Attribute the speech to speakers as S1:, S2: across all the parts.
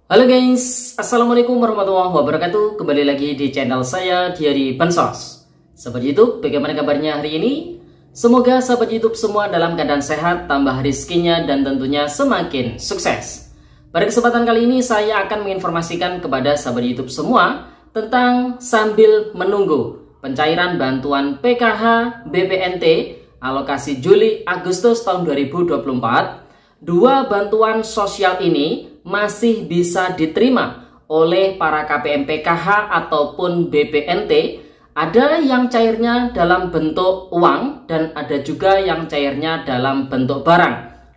S1: Halo guys, Assalamualaikum warahmatullahi wabarakatuh. Kembali lagi di channel saya Diary Bansos. Sahabat YouTube, bagaimana kabarnya hari ini? Semoga sahabat YouTube semua dalam keadaan sehat, tambah rezekinya, dan tentunya semakin sukses. Pada kesempatan kali ini saya akan menginformasikan kepada sahabat YouTube semua tentang sambil menunggu pencairan bantuan PKH BPNT alokasi Juli Agustus tahun 2024. Dua bantuan sosial ini masih bisa diterima oleh para KPM PKH ataupun BPNT. Ada yang cairnya dalam bentuk uang dan ada juga yang cairnya dalam bentuk barang.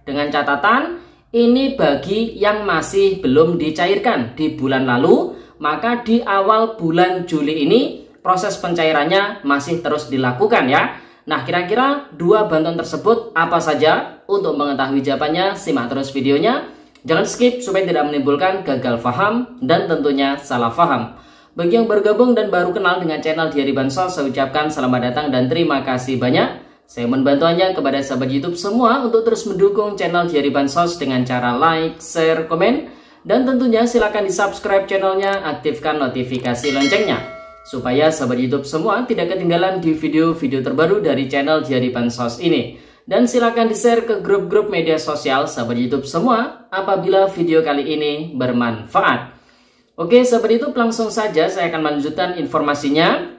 S1: Dengan catatan, ini bagi yang masih belum dicairkan di bulan lalu, maka di awal bulan Juli ini proses pencairannya masih terus dilakukan ya. Nah, kira-kira dua bantuan tersebut apa saja? Untuk mengetahui jawabannya, simak terus videonya. Jangan skip supaya tidak menimbulkan gagal paham dan tentunya salah paham. Bagi yang bergabung dan baru kenal dengan channel Diary Bansos, saya ucapkan selamat datang dan terima kasih banyak. Saya mohon bantuannya kepada sahabat YouTube semua untuk terus mendukung channel Diary Bansos dengan cara like, share, komen, dan tentunya silakan di subscribe channelnya, aktifkan notifikasi loncengnya supaya sahabat YouTube semua tidak ketinggalan di video-video terbaru dari channel Diary Bansos ini. Dan silakan di-share ke grup-grup media sosial sahabat YouTube semua apabila video kali ini bermanfaat. Oke, sahabat YouTube, langsung saja saya akan melanjutkan informasinya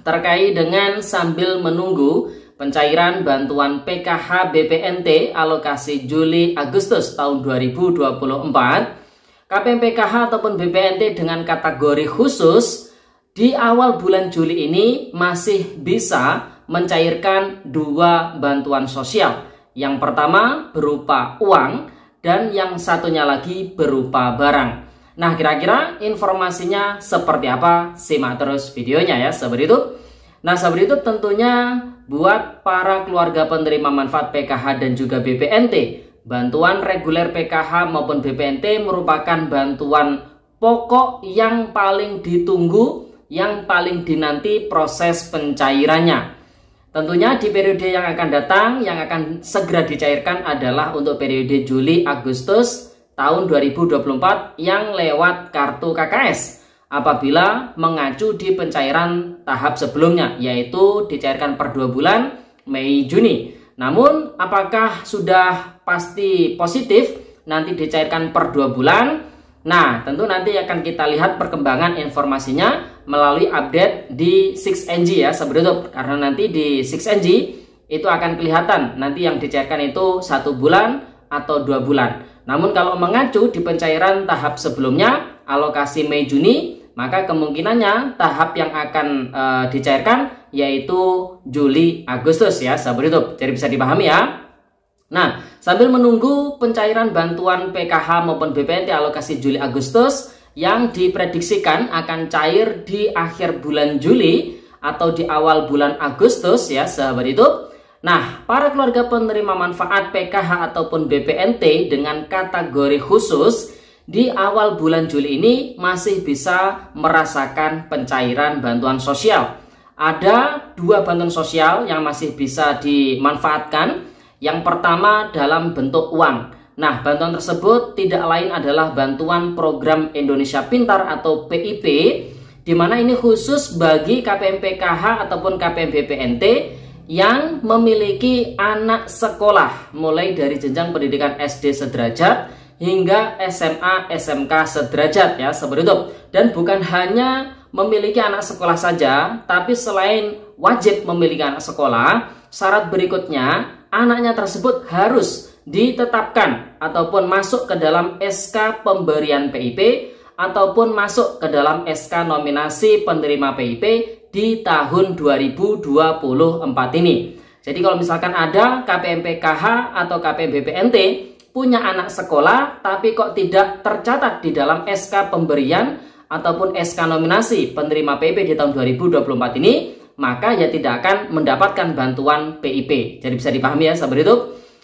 S1: terkait dengan sambil menunggu pencairan bantuan PKH BPNT alokasi Juli Agustus tahun 2024. KPM PKH ataupun BPNT dengan kategori khusus di awal bulan Juli ini masih bisa mencairkan dua bantuan sosial. Yang pertama berupa uang dan yang satunya lagi berupa barang. Nah, kira-kira informasinya seperti apa? Simak terus videonya ya sahabat YouTube. Nah, sahabat YouTube, tentunya buat para keluarga penerima manfaat PKH dan juga BPNT, bantuan reguler PKH maupun BPNT merupakan bantuan pokok yang paling ditunggu, yang paling dinanti proses pencairannya. Tentunya di periode yang akan datang, yang akan segera dicairkan adalah untuk periode Juli Agustus tahun 2024 yang lewat kartu KKS apabila mengacu di pencairan tahap sebelumnya, yaitu dicairkan per 2 bulan Mei Juni. Namun apakah sudah pasti positif nanti dicairkan per 2 bulan? Nah, tentu nanti akan kita lihat perkembangan informasinya melalui update di 6NG ya sahabat YouTube. Karena nanti di 6NG itu akan kelihatan nanti yang dicairkan itu 1 bulan atau 2 bulan. Namun kalau mengacu di pencairan tahap sebelumnya alokasi Mei Juni, maka kemungkinannya tahap yang akan dicairkan yaitu Juli Agustus ya sahabat YouTube. Jadi bisa dipahami ya. Nah, sambil menunggu pencairan bantuan PKH maupun BPNT alokasi Juli Agustus yang diprediksikan akan cair di akhir bulan Juli atau di awal bulan Agustus ya sahabat YouTube. Nah, para keluarga penerima manfaat PKH ataupun BPNT dengan kategori khusus di awal bulan Juli ini masih bisa merasakan pencairan bantuan sosial. Ada dua bantuan sosial yang masih bisa dimanfaatkan. Yang pertama dalam bentuk uang. Nah, bantuan tersebut tidak lain adalah bantuan program Indonesia Pintar atau PIP, di mana ini khusus bagi KPM PKH ataupun KPM BPNT yang memiliki anak sekolah mulai dari jenjang pendidikan SD sederajat hingga SMA SMK sederajat ya sahabat YouTube. Dan bukan hanya memiliki anak sekolah saja, tapi selain wajib memiliki anak sekolah, syarat berikutnya anaknya tersebut harus ditetapkan ataupun masuk ke dalam SK pemberian PIP ataupun masuk ke dalam SK nominasi penerima PIP di tahun 2024 ini. Jadi kalau misalkan ada KPM PKH atau KPM BPNT punya anak sekolah tapi kok tidak tercatat di dalam SK pemberian ataupun SK nominasi penerima PIP di tahun 2024 ini, maka ya tidak akan mendapatkan bantuan PIP. Jadi bisa dipahami ya sahabat YouTube.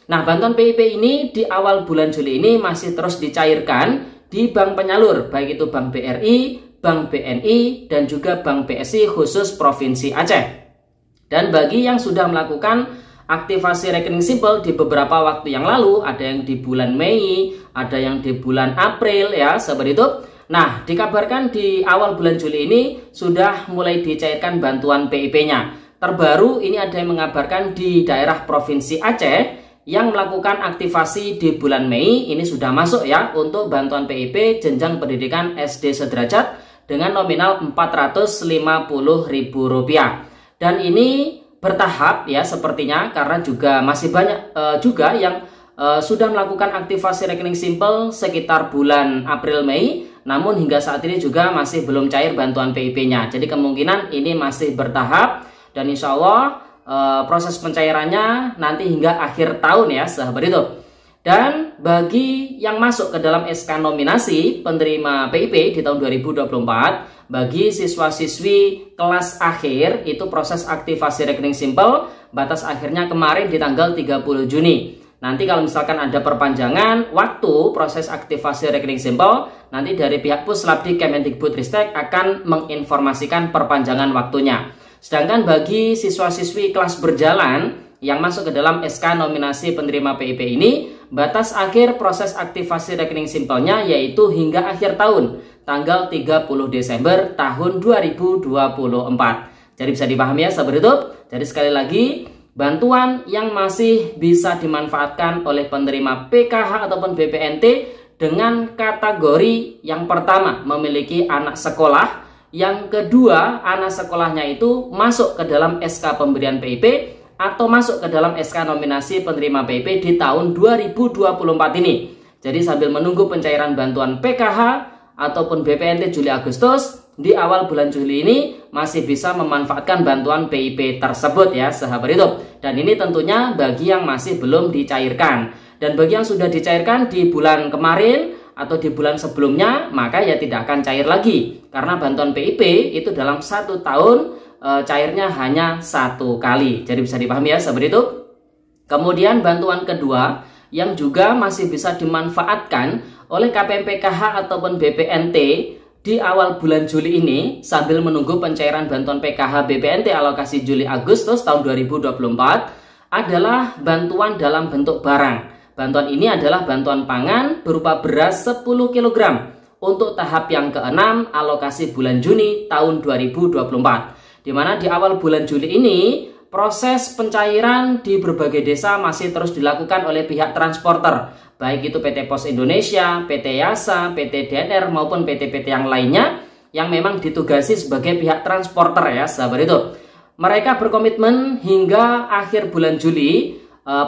S1: Nah, bantuan PIP ini di awal bulan Juli ini masih terus dicairkan di bank penyalur, baik itu Bank BRI, Bank BNI, dan juga Bank BSI khusus Provinsi Aceh. Dan bagi yang sudah melakukan aktivasi rekening simpel di beberapa waktu yang lalu, ada yang di bulan Mei, ada yang di bulan April ya sahabat YouTube. Nah, dikabarkan di awal bulan Juli ini sudah mulai dicairkan bantuan PIP-nya. Terbaru ini ada yang mengabarkan di daerah Provinsi Aceh yang melakukan aktivasi di bulan Mei ini sudah masuk ya untuk bantuan PIP jenjang pendidikan SD sederajat dengan nominal Rp450.000. Dan ini bertahap ya sepertinya, karena juga masih banyak juga yang sudah melakukan aktivasi rekening simpel sekitar bulan April Mei, namun hingga saat ini juga masih belum cair bantuan PIP-nya. Jadi kemungkinan ini masih bertahap dan insya Allah proses pencairannya nanti hingga akhir tahun ya sahabat itu. Dan bagi yang masuk ke dalam SK nominasi penerima PIP di tahun 2024, bagi siswa-siswi kelas akhir itu proses aktivasi rekening simpel batas akhirnya kemarin di tanggal 30 Juni. Nanti kalau misalkan ada perpanjangan waktu proses aktivasi rekening simpel, nanti dari pihak Puslapdi Kemendikbudristek akan menginformasikan perpanjangan waktunya. Sedangkan bagi siswa-siswi kelas berjalan yang masuk ke dalam SK nominasi penerima PIP ini, batas akhir proses aktivasi rekening simpelnya yaitu hingga akhir tahun, tanggal 30 Desember tahun 2024. Jadi bisa dipahami ya sahabat YouTube. Jadi sekali lagi, bantuan yang masih bisa dimanfaatkan oleh penerima PKH ataupun BPNT dengan kategori yang pertama memiliki anak sekolah, yang kedua anak sekolahnya itu masuk ke dalam SK pemberian PIP atau masuk ke dalam SK nominasi penerima PIP di tahun 2024 ini. Jadi sambil menunggu pencairan bantuan PKH ataupun BPNT Juli Agustus, di awal bulan Juli ini masih bisa memanfaatkan bantuan PIP tersebut ya sahabat YouTube. Dan ini tentunya bagi yang masih belum dicairkan. Dan bagi yang sudah dicairkan di bulan kemarin atau di bulan sebelumnya, maka ya tidak akan cair lagi. Karena bantuan PIP itu dalam 1 tahun cairnya hanya 1 kali. Jadi bisa dipahami ya sahabat YouTube. Kemudian bantuan kedua yang juga masih bisa dimanfaatkan oleh KPM PKH ataupun BPNT di awal bulan Juli ini sambil menunggu pencairan bantuan PKH BPNT alokasi Juli Agustus tahun 2024 adalah bantuan dalam bentuk barang. Bantuan ini adalah bantuan pangan berupa beras 10 kg untuk tahap yang ke-6 alokasi bulan Juni tahun 2024. Di mana di awal bulan Juli ini proses pencairan di berbagai desa masih terus dilakukan oleh pihak transporter, baik itu PT Pos Indonesia, PT Yasa, PT DNR maupun PT-PT yang lainnya yang memang ditugasi sebagai pihak transporter ya sahabat itu. Mereka berkomitmen hingga akhir bulan Juli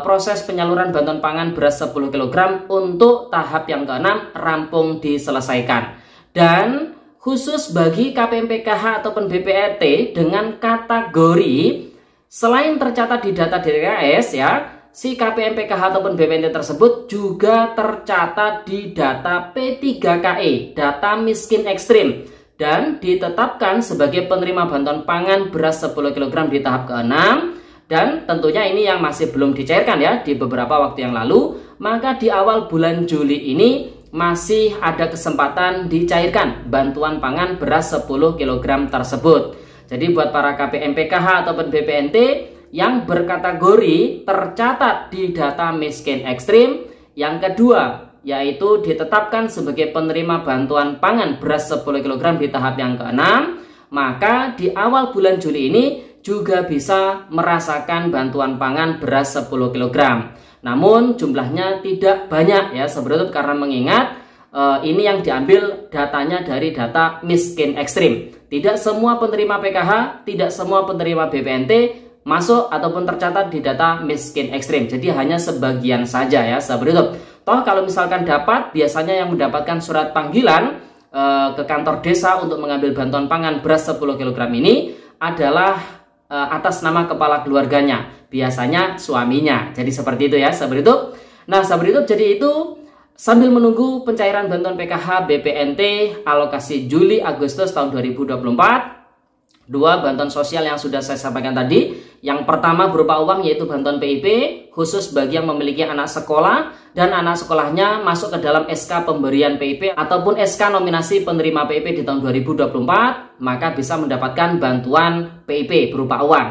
S1: proses penyaluran bantuan pangan beras 10 kg untuk tahap yang ke-6 rampung diselesaikan. Dan khusus bagi KPM PKH ataupun BPNT dengan kategori selain tercatat di data DKS ya, si KPM PKH ataupun BPNT tersebut juga tercatat di data P3KE, data miskin ekstrim, dan ditetapkan sebagai penerima bantuan pangan beras 10 kg di tahap ke-6. Dan tentunya ini yang masih belum dicairkan ya di beberapa waktu yang lalu, maka di awal bulan Juli ini masih ada kesempatan dicairkan bantuan pangan beras 10 kg tersebut. Jadi buat para KPM PKH ataupun BPNT yang berkategori tercatat di data miskin ekstrim, yang kedua yaitu ditetapkan sebagai penerima bantuan pangan beras 10 kg di tahap yang ke-6, maka di awal bulan Juli ini juga bisa merasakan bantuan pangan beras 10 kg. Namun jumlahnya tidak banyak ya sahabat, karena mengingat ini yang diambil datanya dari data miskin ekstrim. Tidak semua penerima PKH, tidak semua penerima BPNT masuk ataupun tercatat di data miskin ekstrim. Jadi hanya sebagian saja ya sahabat. Toh kalau misalkan dapat, biasanya yang mendapatkan surat panggilan ke kantor desa untuk mengambil bantuan pangan beras 10 kg ini adalah atas nama kepala keluarganya, biasanya suaminya. Jadi seperti itu ya sahabat YouTube. Nah sahabat YouTube, jadi itu sambil menunggu pencairan bantuan PKH BPNT alokasi Juli Agustus tahun 2024, dua bantuan sosial yang sudah saya sampaikan tadi. Yang pertama berupa uang yaitu bantuan PIP khusus bagi yang memiliki anak sekolah dan anak sekolahnya masuk ke dalam SK pemberian PIP ataupun SK nominasi penerima PIP di tahun 2024, maka bisa mendapatkan bantuan PIP berupa uang.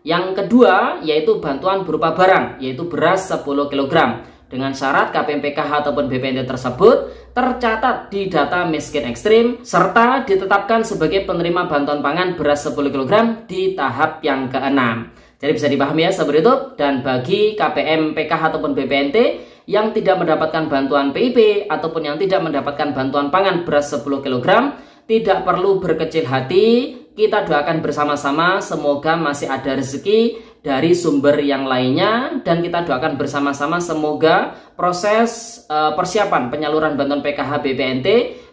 S1: Yang kedua yaitu bantuan berupa barang, yaitu beras 10 kg. Dengan syarat KPM PKH ataupun BPNT tersebut tercatat di data miskin ekstrim serta ditetapkan sebagai penerima bantuan pangan beras 10 kg di tahap yang ke-6. Jadi bisa dipahami ya sahabat YouTube. Dan bagi KPM PKH ataupun BPNT yang tidak mendapatkan bantuan PIP ataupun yang tidak mendapatkan bantuan pangan beras 10 kg, tidak perlu berkecil hati. Kita doakan bersama-sama semoga masih ada rezeki dari sumber yang lainnya, dan kita doakan bersama-sama semoga proses persiapan penyaluran bantuan PKH BPNT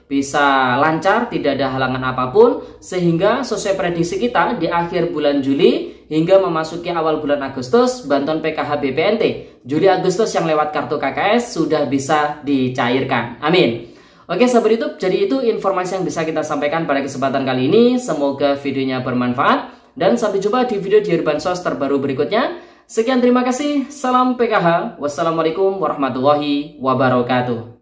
S1: bisa lancar, tidak ada halangan apapun, sehingga sesuai prediksi kita di akhir bulan Juli hingga memasuki awal bulan Agustus, bantuan PKH BPNT Juli Agustus yang lewat kartu KKS sudah bisa dicairkan. Amin. Oke sahabat YouTube, jadi itu informasi yang bisa kita sampaikan pada kesempatan kali ini. Semoga videonya bermanfaat dan sampai jumpa di video Diary Bansos terbaru berikutnya. Sekian, terima kasih. Salam PKH. Wassalamualaikum warahmatullahi wabarakatuh.